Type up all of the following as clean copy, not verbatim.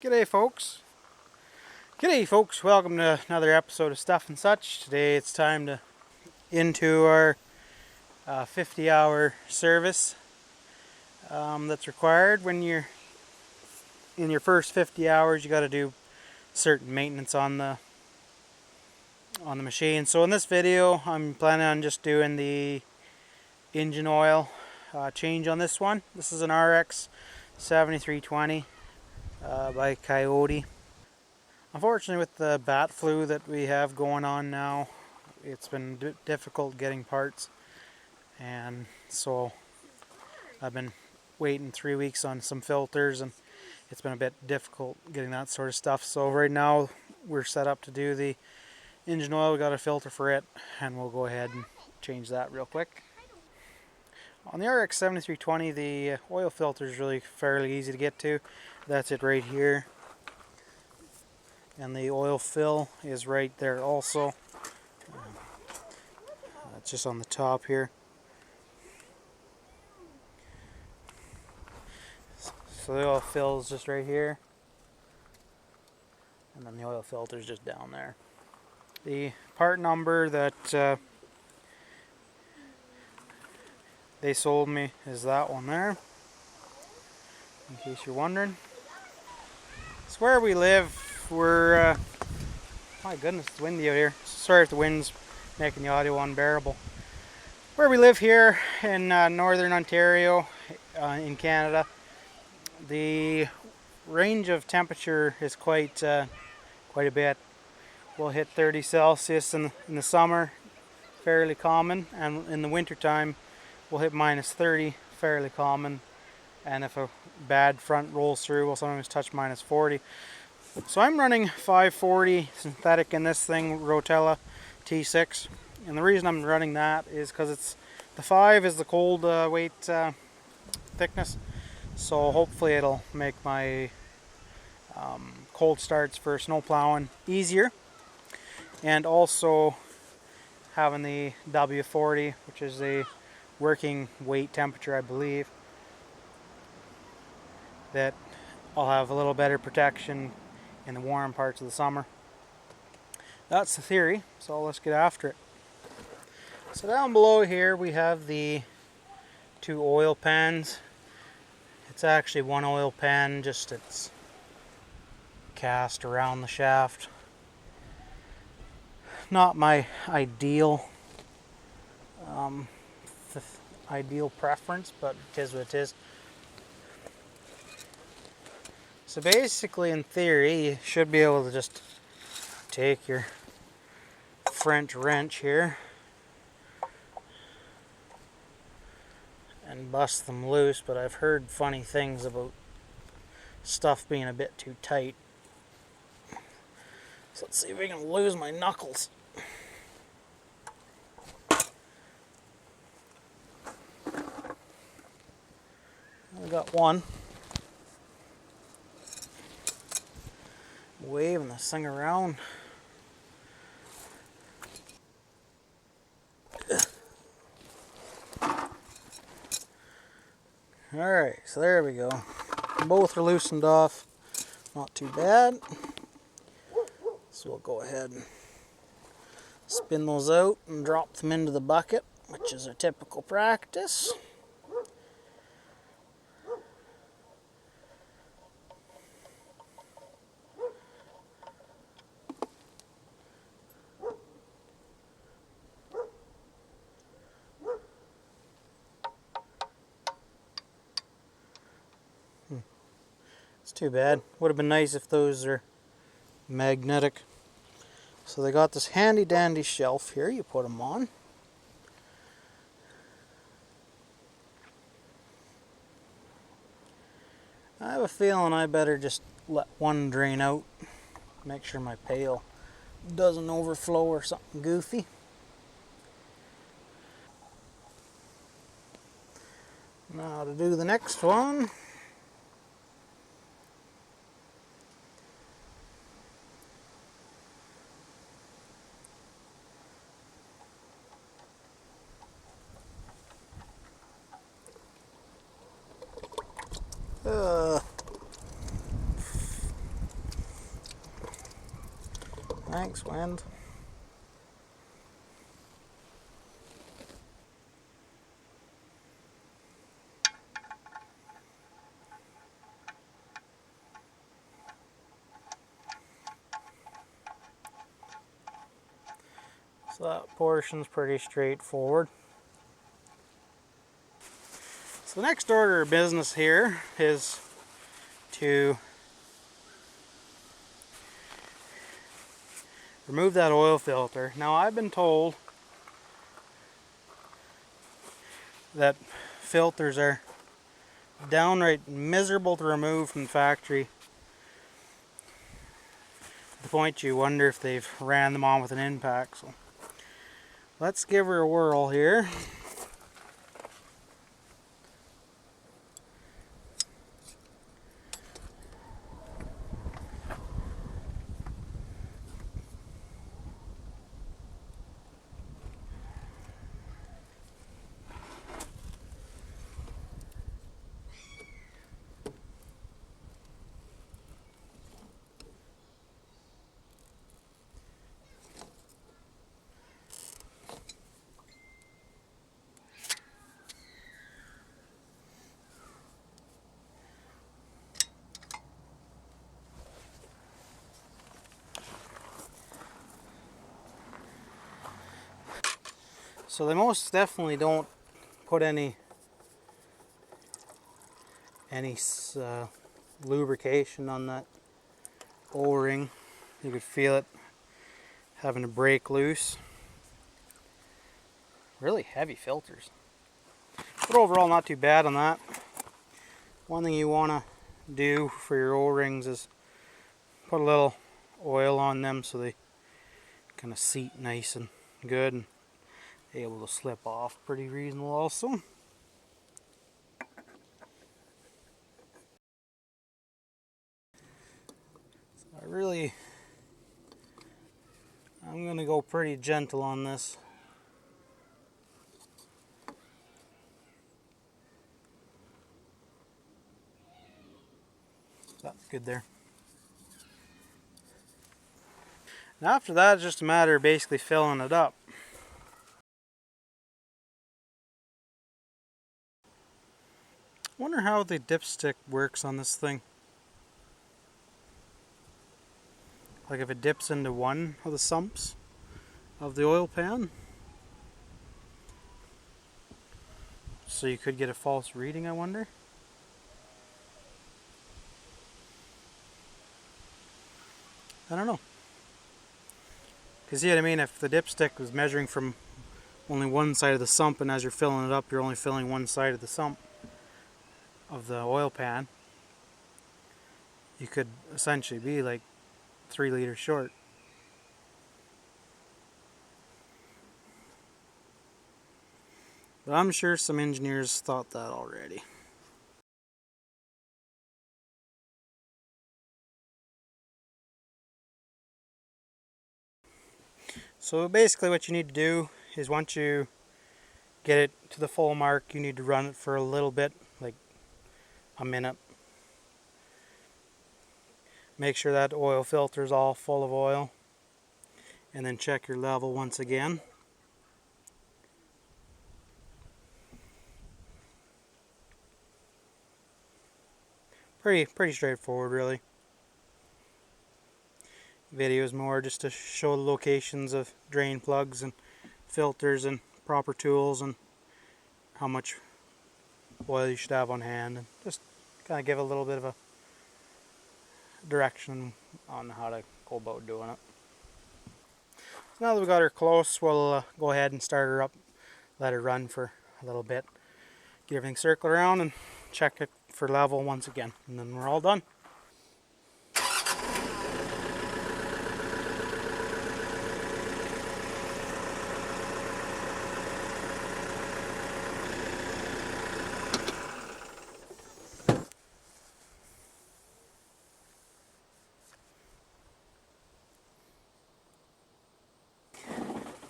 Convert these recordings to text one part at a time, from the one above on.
G'day folks. Welcome to another episode of Stuff and Such. Today it's time to into our 50-hour service that's required. When you're in your first 50 hours, you got to do certain maintenance on the machine. So in this video, I'm planning on just doing the engine oil change on this one. This is an rx7320 by Kioti. Unfortunately, with the bat flu that we have going on now, it's been difficult getting parts, and so I've been waiting 3 weeks on some filters, and it's been a bit difficult getting that sort of stuff. So right now we're set up to do the engine oil. We got a filter for it, and we'll go ahead and change that real quick. On the rx7320, the oil filter is really fairly easy to get to. That's it right here. And the oil fill is right there also. It's just on the top here. So the oil fill is just right here. And then the oil filter is just down there. The part number that they sold me is that one there, in case you're wondering. It's where we live. We're, my goodness, it's windy out here. Sorry if the wind's making the audio unbearable. Where we live here in northern Ontario, in Canada, the range of temperature is quite a bit. We'll hit 30 Celsius in the summer, fairly common, and in the winter time we'll hit minus 30, fairly common, and if a bad front rolls through, we'll sometimes touch minus 40. So I'm running 540 synthetic in this thing, Rotella T6, and the reason I'm running that is because it's the 5 is the cold weight thickness, so hopefully it'll make my cold starts for snow plowing easier. And also having the W40, which is the working weight temperature, I believe, that I'll have a little better protection in the warm parts of the summer. That's the theory, so let's get after it. So down below here we have the 2 oil pans. It's actually one oil pan, just it's cast around the shaft. Not my ideal preference, but it is what it is. So basically, in theory, you should be able to just take your French wrench here and bust them loose, but I've heard funny things about stuff being a bit too tight. So let's see if we can lose my knuckles. I got one. Waving this thing around. Alright, so there we go. Both are loosened off. Not too bad. So we'll go ahead and spin those out and drop them into the bucket, which is our typical practice. It's too bad. Would have been nice if those are magnetic. So they got this handy dandy shelf here you put them on. I have a feeling I better just let one drain out. Make sure my pail doesn't overflow or something goofy. Now to do the next one. Thanks, wind. So that portion's pretty straightforward. So the next order of business here is to remove that oil filter. Now I've been told that filters are downright miserable to remove from the factory. To the point you wonder if they've ran them on with an impact. So let's give her a whirl here. So they most definitely don't put any lubrication on that O-ring. You could feel it having to break loose. Really heavy filters. But overall not too bad on that. One thing you want to do for your O-rings is put a little oil on them so they kind of seat nice and good and able to slip off pretty reasonable also. So I'm going to go pretty gentle on this. That's good there. Now after that, it's just a matter of basically filling it up. I wonder how the dipstick works on this thing. Like if it dips into one of the sumps of the oil pan. So you could get a false reading, I wonder. I don't know. Because see what I mean, if the dipstick was measuring from only one side of the sump, and as you're filling it up, you're only filling one side of the sump of the oil pan, you could essentially be like 3 liters short. But I'm sure some engineers thought that already. So basically what you need to do is once you get it to the full mark, you need to run it for a little bit, like a minute. Make sure that oil filter is all full of oil, and then check your level once again. Pretty straightforward, really. Video is more just to show the locations of drain plugs and filters and proper tools and how much oil you should have on hand, and just kind of give a little bit of a direction on how to go about doing it. So now that we got her close, we'll go ahead and start her up, let her run for a little bit, get everything circled around and check it for level once again, and then we're all done.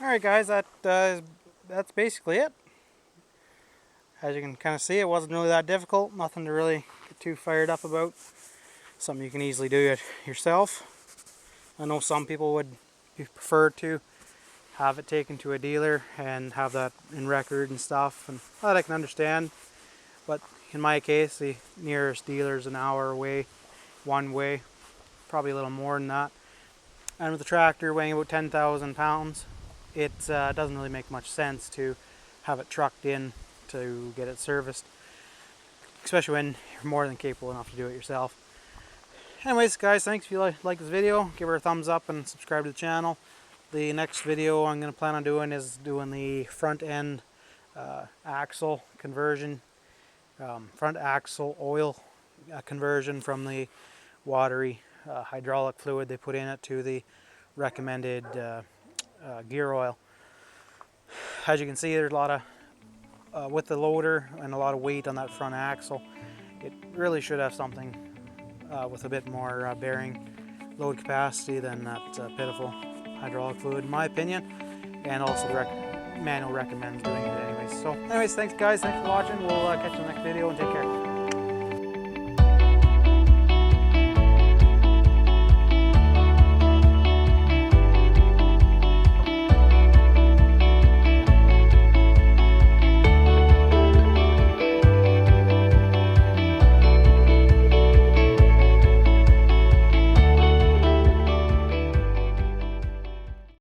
Alright guys, that's basically it. As you can kind of see, it wasn't really that difficult, nothing to really get too fired up about. Something you can easily do it yourself. I know some people would you prefer to have it taken to a dealer and have that in record and stuff, and that I can understand. But in my case, the nearest dealer is an hour away, one way, probably a little more than that. And with the tractor weighing about 10,000 pounds, it doesn't really make much sense to have it trucked in to get it serviced, especially when you're more than capable enough to do it yourself. Anyways, guys, thanks. If you like this video, give her a thumbs up and subscribe to the channel. The next video I'm going to plan on doing is doing the front end axle conversion, front axle oil conversion from the watery hydraulic fluid they put in it to the recommended gear oil. As you can see, there's a lot of with the loader and a lot of weight on that front axle. It really should have something with a bit more bearing load capacity than that pitiful hydraulic fluid, in my opinion. And also the manual recommends doing it anyways. So anyways, thanks guys, thanks for watching. We'll catch you in the next video, and take care.